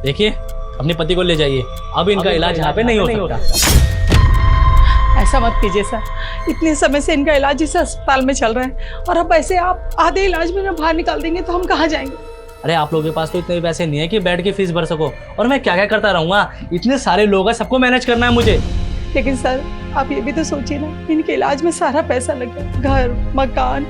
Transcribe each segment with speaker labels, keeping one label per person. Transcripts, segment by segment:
Speaker 1: देखिए अपने पति को ले जाइए, अब इनका इलाज यहाँ पे नहीं हो सकता।
Speaker 2: ऐसा मत कीजिए सर, इतने समय से इनका इलाज इस अस्पताल में चल रहा है और अब ऐसे आप आधे इलाज में ना बाहर निकाल देंगे तो हम कहाँ जाएंगे।
Speaker 1: अरे आप लोगों के पास तो इतने पैसे नहीं है कि बेड की फीस भर सको, और मैं क्या क्या करता रहूंगा, इतने सारे लोग हैं, सबको मैनेज करना है मुझे।
Speaker 2: लेकिन सर आप ये भी तो सोचिए ना, इनके इलाज में सारा पैसा लग गया, घर मकान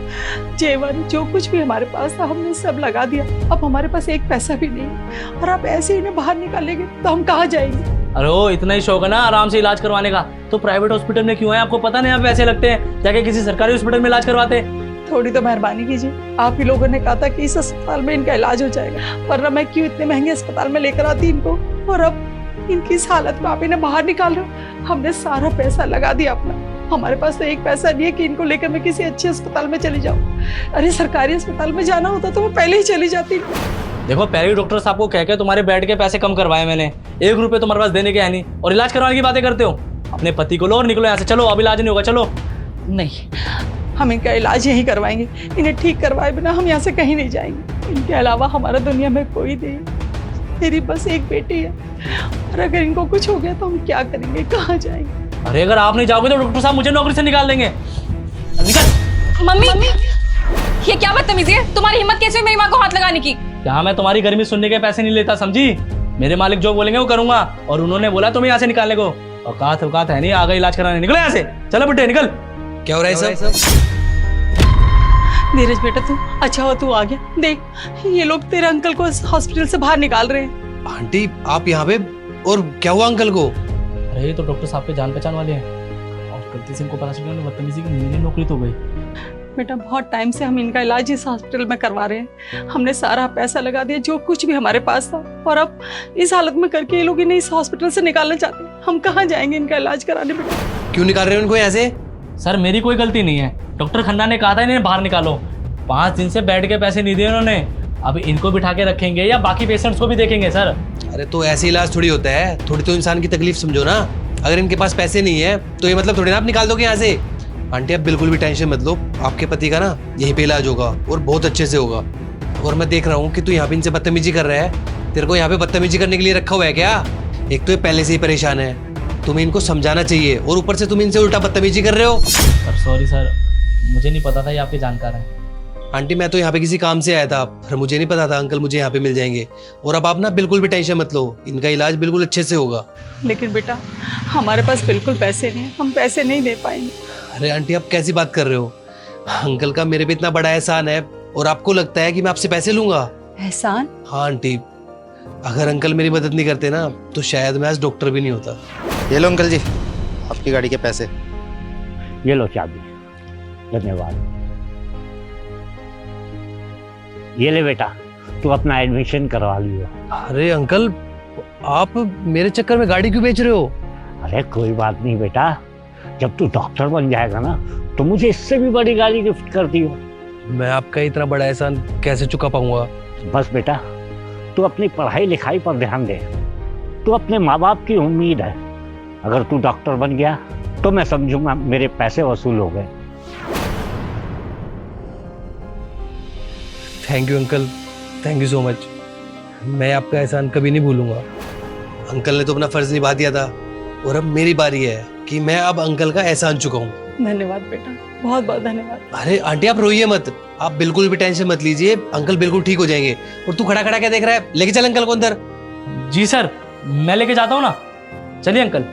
Speaker 2: जेवर जो कुछ भी हमारे पास था हमने सब लगा दिया, अब हमारे पास एक पैसा भी नहीं है और आप ऐसे इन्हें बाहर निकालेंगे तो हम कहाँ जाएंगे।
Speaker 1: अरे ओ इतना ही शौक है ना आराम से इलाज करवाने का, तो प्राइवेट हॉस्पिटल में क्यों है? आपको पता नहीं यहाँ पैसे लगते हैं, जाके किसी सरकारी हॉस्पिटल में इलाज करवाते।
Speaker 2: थोड़ी तो मेहरबानी कीजिए, आप ही लोगों ने कहा था कि इस अस्पताल में इनका इलाज हो जाएगा, वरना मैं क्यों इतने महंगे अस्पताल में लेकर आती इनको, और अब इनकी इस हालत में आप इन्हें बाहर निकाल रहे हो। हमने सारा पैसा लगा दिया अपना, हमारे पास तो एक पैसा नहीं है कि इनको लेकर मैं किसी अच्छे अस्पताल में चली जाऊँ। अरे सरकारी अस्पताल में जाना होता तो मैं पहले ही चली जाती।
Speaker 1: देखो पहले ही डॉक्टर साहब को कह के तुम्हारे बेड के पैसे कम करवाए मैंने, 1 रुपए तुम्हारे पास देने के है नहीं, और इलाज करवाने की बातें करते हो। अपने पति को लो और निकलो यहाँ से, चलो अब इलाज नहीं होगा, चलो।
Speaker 2: नहीं, हम इनका इलाज यहीं करवाएंगे, इन्हें ठीक करवाए बिना हम यहाँ से कहीं नहीं जाएंगे। इनके अलावा हमारा दुनिया में कोई नहीं, मेरी बस एक बेटी है, और अगर इनको कुछ हो गया तो हम क्या करेंगे, कहाँ जाएंगे।
Speaker 1: अरे अगर आप नहीं जाओगे तो डॉक्टर साहब मुझे नौकरी से निकाल देंगे। निकल।
Speaker 3: मम्मी ये क्या बदतमीजी है, तुम्हारी हिम्मत कैसे हुई मेरी माँ को हाथ लगाने की।
Speaker 1: क्या मैं तुम्हारी गर्मी सुनने के पैसे नहीं लेता, समझी? मेरे मालिक जो बोलेंगे वो करूंगा, और उन्होंने बोला तुम्हें यहाँ से निकालने को। औकात है नहीं, आगे इलाज कराने, निकलो यहाँ से, चलो बेटे निकल।
Speaker 4: क्या हो रहा है सब?
Speaker 2: नीरज बेटा तू अच्छा हो, तू आ गया। देख ये लोग तेरे अंकल को हॉस्पिटल से बाहर निकाल रहे हैं।
Speaker 4: आंटी आप यहाँ पे, और क्या हुआ अंकल को?
Speaker 1: अरे ये तो डॉक्टर साहब के जान पहचान वाले हैं, और गलती से इनको पता चला बदतमीजी की मेरी नौकरी तो गई।
Speaker 2: बेटा बहुत टाइम से हम इनका इलाज इस हॉस्पिटल में करवा रहे हैं, हमने सारा पैसा लगा दिया जो कुछ भी हमारे पास था, और अब इस हालत में करके ये लोग इन्हें इस हॉस्पिटल से निकालना चाहते हैं। हम कहाँ जाएंगे इनका इलाज कराने। बेटा
Speaker 4: क्यों निकाल रहे हो इनको यहाँ से?
Speaker 1: सर मेरी कोई गलती नहीं है, डॉक्टर खन्ना ने कहा था इन्हें बाहर निकालो। 5 दिन से बेड के पैसे नहीं दिए उन्होंने, अब इनको बिठा के रखेंगे या बाकी पेशेंट्स को भी देखेंगे सर।
Speaker 4: अरे तो ऐसे इलाज थोड़ी होता है, थोड़ी तो इंसान की तकलीफ समझो ना। अगर इनके पास पैसे नहीं है तो ये मतलब थोड़ी ना आप निकाल दोगे यहाँ से। आंटी आप बिल्कुल भी टेंशन मत लो, आपके पति का ना यहीं पे इलाज होगा और बहुत अच्छे से होगा। और मैं देख रहा हूँ कि तू यहाँ पे इनसे बदतमीजी कर रहा है, तेरे को यहाँ पे बदतमीजी करने के लिए रखा हुआ है क्या? एक तो ये पहले से ही परेशान है, तुम्हें इनको समझाना चाहिए, और ऊपर से तुम इनसे उल्टा बदतमीजी कर रहे हो।
Speaker 1: सर सॉरी सर, मुझे नहीं पता था ये आपके जानकार हैं।
Speaker 4: आंटी मैं तो यहाँ पे किसी काम से आया था, पर मुझे नहीं पता था अंकल मुझे यहाँ पे मिल जाएंगे। और अब आप ना बिल्कुल भी टेंशन मत लो, इनका इलाज बिल्कुल अच्छे से होगा।
Speaker 2: लेकिन बेटा हमारे पास बिल्कुल पैसे नहीं है, हम पैसे नहीं दे पाएंगे।
Speaker 4: अरे आंटी आप कैसी बात कर रहे हो? अंकल का मेरे पे इतना बड़ा एहसान है और आपको लगता है कि मैं आपसे पैसे लूंगा?
Speaker 2: एहसान?
Speaker 4: हाँ आंटी, अगर अंकल मेरी मदद नहीं करते ना तो शायद मैं आज डॉक्टर भी नहीं होता।
Speaker 5: ये लो अंकल जी आपकी गाड़ी के पैसे।
Speaker 6: ये लो चाबी, धन्यवाद। ये ले बेटा, तू अपना एडमिशन करवा लियो।
Speaker 4: अरे अंकल आप मेरे चक्कर में गाड़ी क्यों बेच रहे हो?
Speaker 6: अरे कोई बात नहीं बेटा, जब तू डॉक्टर बन जाएगा ना तो मुझे इससे भी बड़ी गाड़ी गिफ्ट कर दियो।
Speaker 4: मैं आपका इतना बड़ा एहसान कैसे चुका पाऊंगा?
Speaker 6: बस बेटा तू अपनी पढ़ाई लिखाई पर ध्यान दे, तू अपने माँ बाप की उम्मीद है। अगर तू डॉक्टर बन गया तो मैं समझूंगा मेरे पैसे वसूल हो गए।
Speaker 4: Thank you uncle, thank you so much. मैं आपका एहसान कभी नहीं भूलूंगा। अंकल ने तो अपना फर्ज निभा दिया था और अब मेरी बारी है कि मैं अब अंकल का एहसान चुकाऊं।
Speaker 2: धन्यवाद बेटा, बहुत बहुत धन्यवाद।
Speaker 4: अरे आंटी आप रोइए मत, आप बिल्कुल भी टेंशन मत लीजिए, अंकल बिल्कुल ठीक हो जाएंगे। और तू खड़ा खड़ा क्या देख रहा है? लेके चल अंकल को अंदर।
Speaker 1: जी सर, मैं लेके जाता हूँ ना, चलिए अंकल।